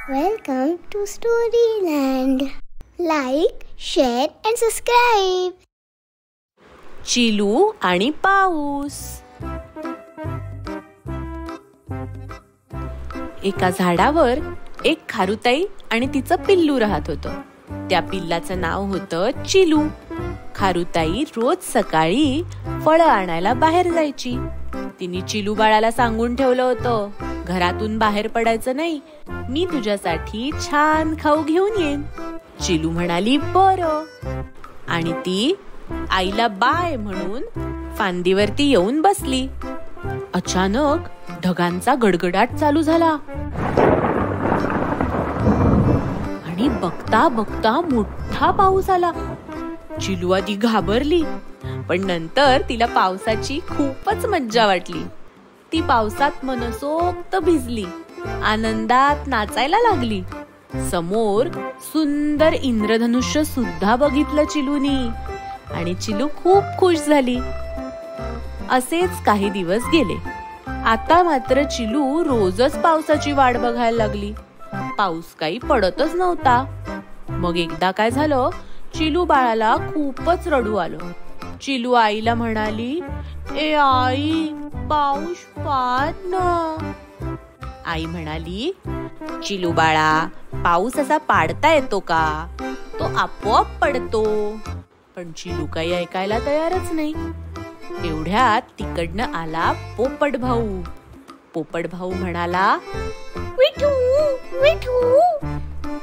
Welcome to Storyland. Like, share and subscribe. चिलू आणि पाऊस. एका झाडावर एक खारुताई आणि तिचं पिल्लू राहत होतं. त्या पिल्लाचं नाव होतं चिलू. खारुताई रोज सकाळी फळं आणायला बाहेर जायची. तिने चिलू बाळाला सांगून ठेवलं होतं, घरातून बाहेर पडायचं नाही, मी तुझ्यासाठी छान खाऊ घेऊन येईन. चिलू म्हणाली बरं, आणि ती आईला बाय म्हणून फांदीवरती येऊन बसली. अचानक ढगांचा गडगडाट चालू झाला आणि बघता बघता मोठा पाऊस आला. चिलू आधी घाबरली, पण नंतर तिला पावसाची खूपच मज्जा वाटली. ती पावसात मनसोक्त भिजली, आनंदात नाचायला लागली. समोर सुंदर इंद्रधनुष्य सुद्धा बघितलं चिलूनी, आणि चिलू खूप खुश झाली. असेच काही दिवस गेले. आता मात्र चिलू रोजच पावसाची वाट बघायला लागली. पाऊस काही पडतच नव्हता. मग एकदा काय झालं, चिलू बाळाला खूपच रडू आलं. चिलू आईला म्हणाली, ए आई, पाऊस पाड ना. आई म्हणाली, चिलू बाळा, पाऊस असा पाडता येतो का? तो आपोआप पडतो. पण चिलू काही ऐकायला तयारच नाही. एवढ्यात तिकडनं आला पोपट भाऊ. पोपट भाऊ म्हणाला, विठू विठू,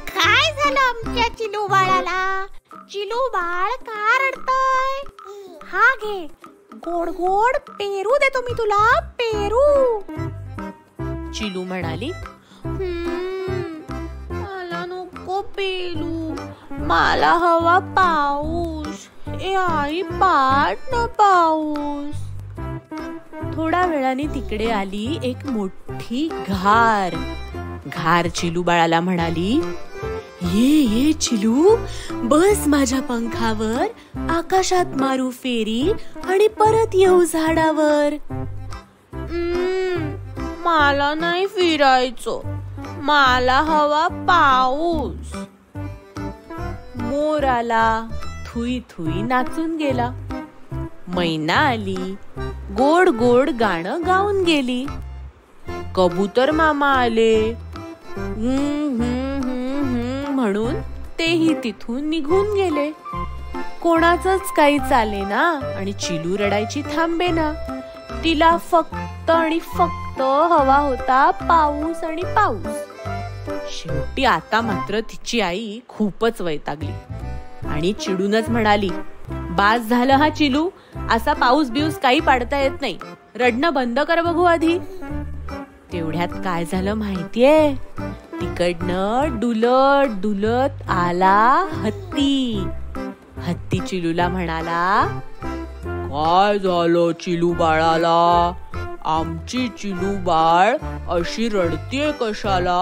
काय झालं आमच्या चिलू बाळाला? चिलू बाळ का रडतय? हा घे, गोड गोड पेरू देतो मी तुला, पेरू. चिलू म्हणाली, मला नको पेरू, मला हवा पाऊस. ए आई, पाड ना पाऊस. थोड्या वेळाने तिकडे आली एक मोठी घार. घार चिलू बाळाला म्हणाली, ये ये चिलू, बस माझ्या पंखावर, आकाशात मारू फेरी आणि परत येऊ झाडावर. मला नाही फिरायचं, मला हवा पाऊस. मोर आला, थुई थुई नाचून गेला. मैना आली, गोड गोड गाणं गाऊन गेली. कबूतर मामा आले, म्हणून तेही तिथून निघून गेले. कोणाचंच काही चालेना आणि चिलू रडायची थांबेना. तिला फक्त आणि फक्त हवा होता पाऊस आणि पाऊस. शेवटी आता मात्र तिची आई खूपच वैतागली आणि चिडूनच म्हणाली, बास झालं हा चिलू, असा पाऊस बिऊस काही पाडता येत नाही, रडणं बंद कर बघू आधी. तेवढ्यात काय झालं माहितीये? तिकडनं डुलत डुलत आला हत्ती. हत्ती चिलूला म्हणाला, काय झालं चिलू बाळाला? आमची चिलू बाळ अशी रडतीये कशाला?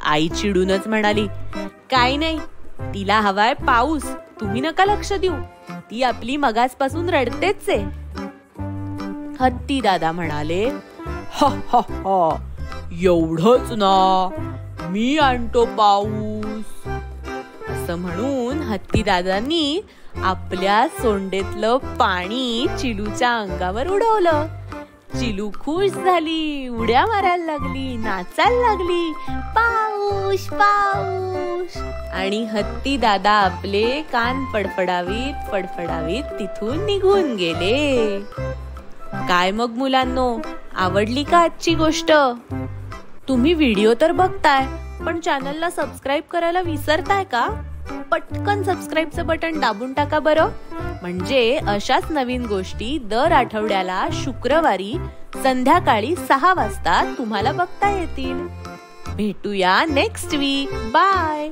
आई चिडूनच म्हणाली, काय नाही, तिला हवाय पाऊस, तुम्ही नका लक्ष देऊ, ती आपली मगासपासून रडतेच आहे. हत्ती दादा म्हणाले, हा हा हा, एवढंच ना, मी आणतो पाऊस. असं म्हणून हत्ती दादांनी आपल्या सोंडेतलं पाणी चिलूच्या अंगावर उडवलं. चिलू खुश झाली, उड्या मारायला लागली, नाचायला लागली, पाऊस पाऊस. आणि हत्ती दादा आपले कान फडफडावीत फडफडावीत तिथून निघून गेले. काय मग मुलांनो, आवडली का आजची गोष्ट? तुम्ही व्हिडिओ तर बघताय, पण चॅनलला सबस्क्राईब करायला विसरताय का? पटकन सबस्क्राईबचं बटन दाबून टाका बरं, म्हणजे अशाच नवीन गोष्टी दर आठवड्याला शुक्रवारी संध्याकाळी 6 वाजता तुम्हाला बघता येतील. भेटूया नेक्स्ट वीक. बाय.